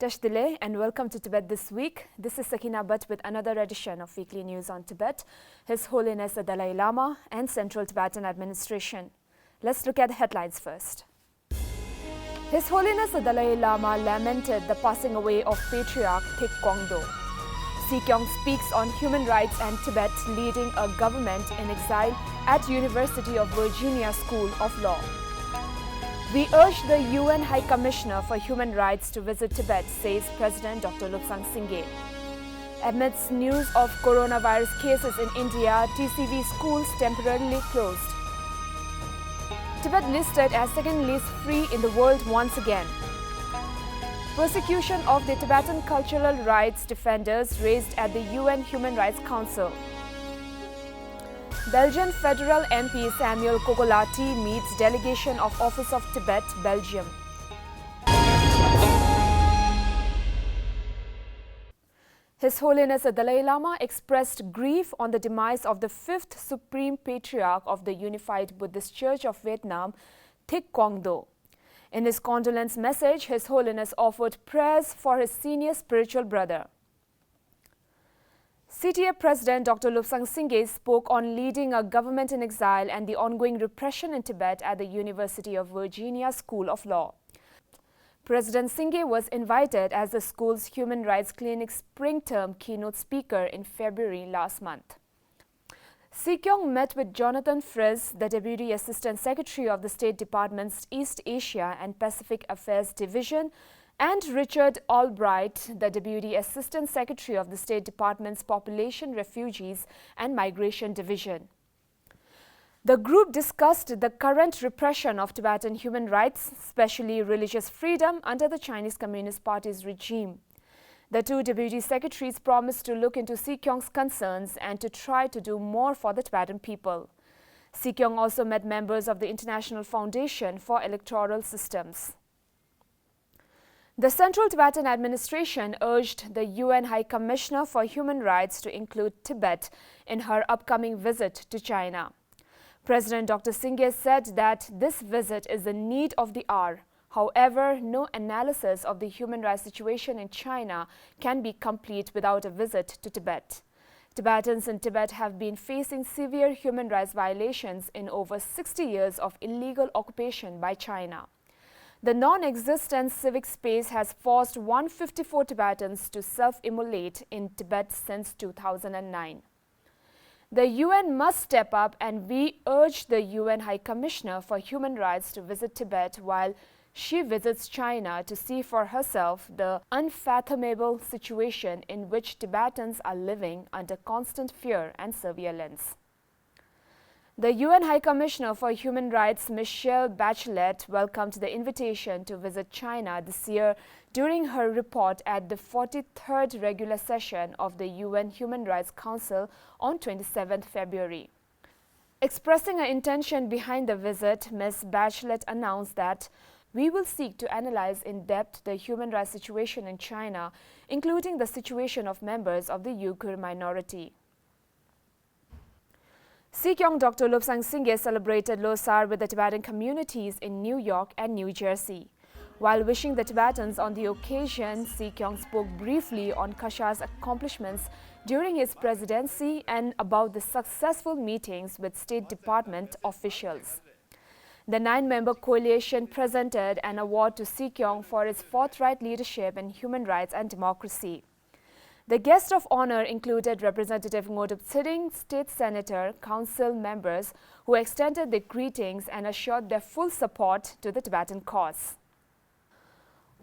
Ashesh Dile and welcome to Tibet This Week. This is Sakina Bhatt with another edition of Weekly News on Tibet, His Holiness the Dalai Lama and Central Tibetan Administration. Let's look at the headlines first. His Holiness the Dalai Lama lamented the passing away of Patriarch Thich Quang. Sikyong speaks on human rights and Tibet leading a government in exile at University of Virginia School of Law. We urge the UN High Commissioner for Human Rights to visit Tibet, says President Dr. Lobsang. Amidst news of coronavirus cases in India, TCV schools temporarily closed. Tibet listed as second least free in the world once again. Persecution of the Tibetan cultural rights defenders raised at the UN Human Rights Council. Belgian federal MP Samuel Cogolati meets delegation of Office of Tibet, Belgium. His Holiness the Dalai Lama expressed grief on the demise of the fifth Supreme Patriarch of the Unified Buddhist Church of Vietnam, Thich Quang. In his condolence message, His Holiness offered prayers for his senior spiritual brother. CTA President Dr. Lobsang spoke on leading a government in exile and the ongoing repression in Tibet at the University of Virginia School of Law. President Sangay was invited as the school's Human Rights Clinic spring term keynote speaker in February last month. Sikyong met with Jonathan Frizz, the Deputy Assistant Secretary of the State Department's East Asia and Pacific Affairs Division, and Richard Albright, the Deputy Assistant Secretary of the State Department's Population, Refugees and Migration Division. The group discussed the current repression of Tibetan human rights, especially religious freedom, under the Chinese Communist Party's regime. The two deputy secretaries promised to look into Sikyong's concerns and to try to do more for the Tibetan people. Sikyong also met members of the International Foundation for Electoral Systems. The Central Tibetan Administration urged the UN High Commissioner for Human Rights to include Tibet in her upcoming visit to China. President Dr. Sangay said that this visit is the need of the hour. However, no analysis of the human rights situation in China can be complete without a visit to Tibet. Tibetans in Tibet have been facing severe human rights violations in over 60 years of illegal occupation by China. The non-existent civic space has forced 154 Tibetans to self-immolate in Tibet since 2009. The UN must step up, and we urge the UN High Commissioner for Human Rights to visit Tibet while she visits China to see for herself the unfathomable situation in which Tibetans are living under constant fear and surveillance. The UN High Commissioner for Human Rights, Michelle Bachelet, welcomed the invitation to visit China this year during her report at the 43rd regular session of the UN Human Rights Council on 27 February. Expressing her intention behind the visit, Ms. Bachelet announced that we will seek to analyze in depth the human rights situation in China, including the situation of members of the Uyghur minority. Sikyong Dr. Lobsang celebrated Losar with the Tibetan communities in New York and New Jersey. While wishing the Tibetans on the occasion, Sikyong spoke briefly on Kasha's accomplishments during his presidency and about the successful meetings with State Department officials. The 9-member coalition presented an award to Sikyong for his forthright leadership in human rights and democracy. The guest of honor included Representative Ngodop Tsering, State Senator, Council members who extended their greetings and assured their full support to the Tibetan cause.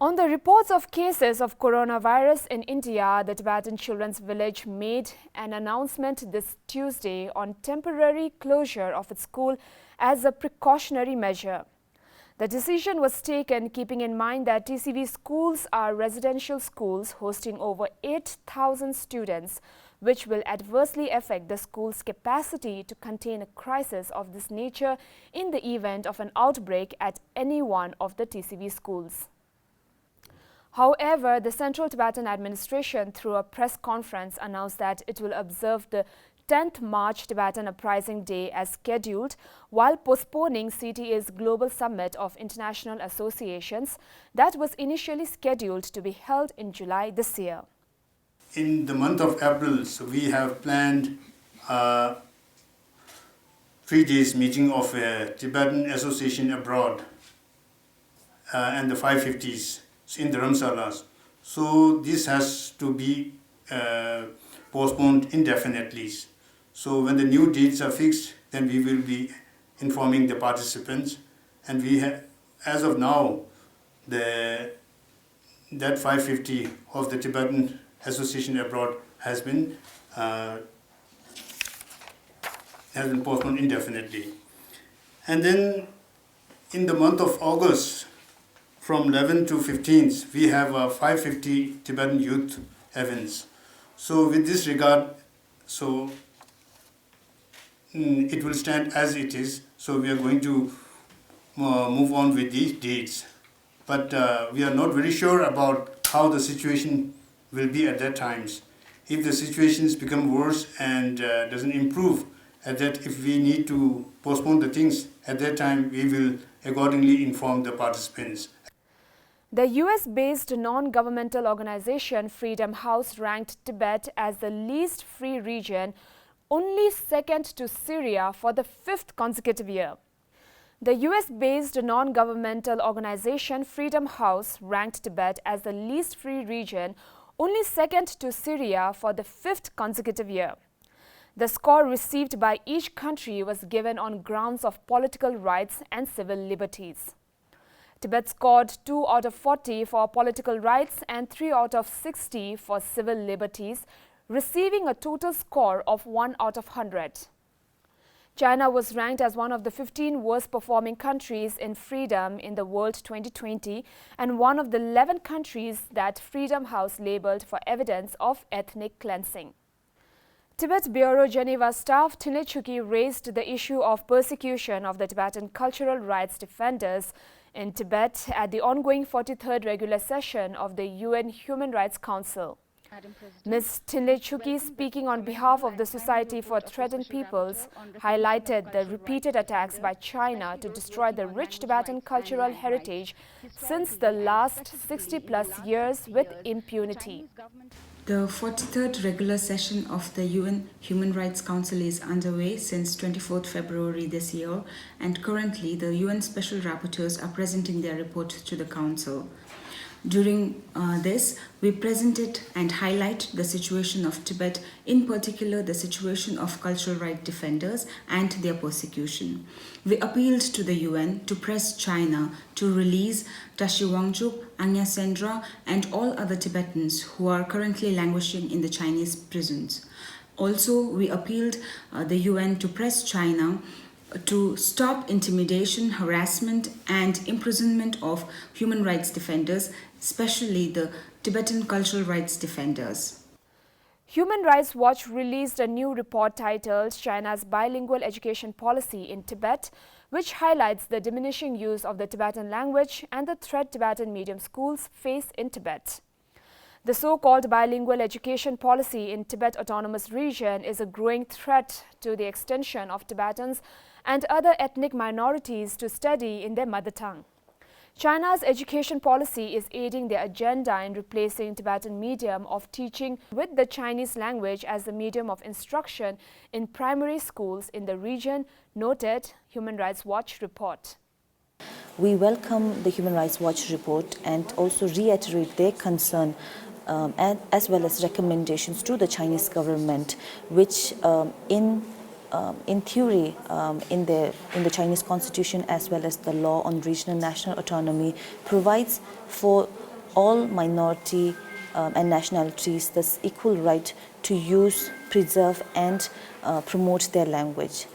On the reports of cases of coronavirus in India, the Tibetan Children's Village made an announcement this Tuesday on temporary closure of its school as a precautionary measure. The decision was taken keeping in mind that TCV schools are residential schools hosting over 8,000 students, which will adversely affect the school's capacity to contain a crisis of this nature in the event of an outbreak at any one of the TCV schools. However, the Central Tibetan Administration, through a press conference, announced that it will observe the 10th March Tibetan Uprising Day as scheduled, while postponing CTA's Global Summit of International Associations that was initially scheduled to be held in July this year. In the month of April, so we have planned a 3 days meeting of a Tibetan Association abroad and the 550s in the Ramsalas. So this has to be postponed indefinitely. So when the new dates are fixed, then we will be informing the participants. And we have, as of now, that 550 of the Tibetan Association abroad has been postponed indefinitely. And then in the month of August, from 11th to 15th, we have a 550 Tibetan youth events. So with this regard, so it will stand as it is. So we are going to move on with these dates. But we are not very sure about how the situation will be at that times. If the situations become worse and doesn't improve, at that if we need to postpone the things, at that time we will accordingly inform the participants. The US-based non-governmental organization Freedom House ranked Tibet as the least free region, only second to Syria for the 5th consecutive year. The US-based non-governmental organization Freedom House ranked Tibet as the least free region, only second to Syria for the 5th consecutive year. The score received by each country was given on grounds of political rights and civil liberties. Tibet scored 2 out of 40 for political rights and 3 out of 60 for civil liberties, receiving a total score of 1 out of 100. China was ranked as one of the 15 worst performing countries in freedom in the world 2020 and one of the 11 countries that Freedom House labeled for evidence of ethnic cleansing. Tibet Bureau Geneva staff Thich raised the issue of persecution of the Tibetan cultural rights defenders in Tibet at the ongoing 43rd regular session of the UN Human Rights Council. Ms. Thich, speaking on behalf of the Society for Threatened Peoples, highlighted the repeated attacks by China to destroy the rich Tibetan cultural heritage since the last 60+ years with impunity. The 43rd regular session of the UN Human Rights Council is underway since 24th February this year, and currently the UN Special Rapporteurs are presenting their report to the Council. During this, we presented and highlight the situation of Tibet, in particular the situation of cultural rights defenders and their persecution. We appealed to the UN to press China to release Tashi Wangchuk, Anya Sendra and all other Tibetans who are currently languishing in the Chinese prisons. Also, we appealed the UN to press China to stop intimidation, harassment and imprisonment of human rights defenders, especially the Tibetan cultural rights defenders. Human Rights Watch released a new report titled China's Bilingual Education Policy in Tibet, which highlights the diminishing use of the Tibetan language and the threat Tibetan medium schools face in Tibet. The so-called bilingual education policy in Tibet Autonomous Region is a growing threat to the extension of Tibetans and other ethnic minorities to study in their mother tongue. China's education policy is aiding their agenda in replacing Tibetan medium of teaching with the Chinese language as the medium of instruction in primary schools in the region, noted Human Rights Watch report. We welcome the Human Rights Watch report and also reiterate their concern as well as recommendations to the Chinese government, which in theory, in the Chinese constitution as well as the law on regional national autonomy, provides for all minority and nationalities this equal right to use, preserve and promote their language.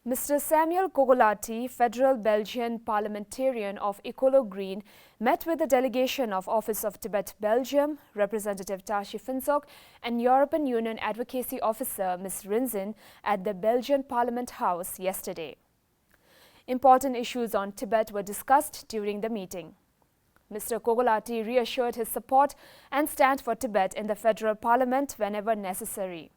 Mr. Samuel Cogolati, federal Belgian parliamentarian of Ecolo Green, met with the delegation of Office of Tibet, Belgium, Representative Tashi Finsok, and European Union Advocacy Officer Ms. Rinzin at the Belgian Parliament House yesterday. Important issues on Tibet were discussed during the meeting. Mr. Cogolati reassured his support and stand for Tibet in the federal parliament whenever necessary.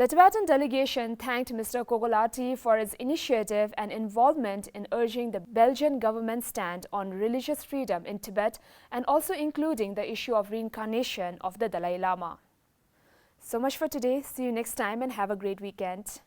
The Tibetan delegation thanked Mr. Cogolati for his initiative and involvement in urging the Belgian government's stand on religious freedom in Tibet and also including the issue of reincarnation of the Dalai Lama. So much for today. See you next time and have a great weekend.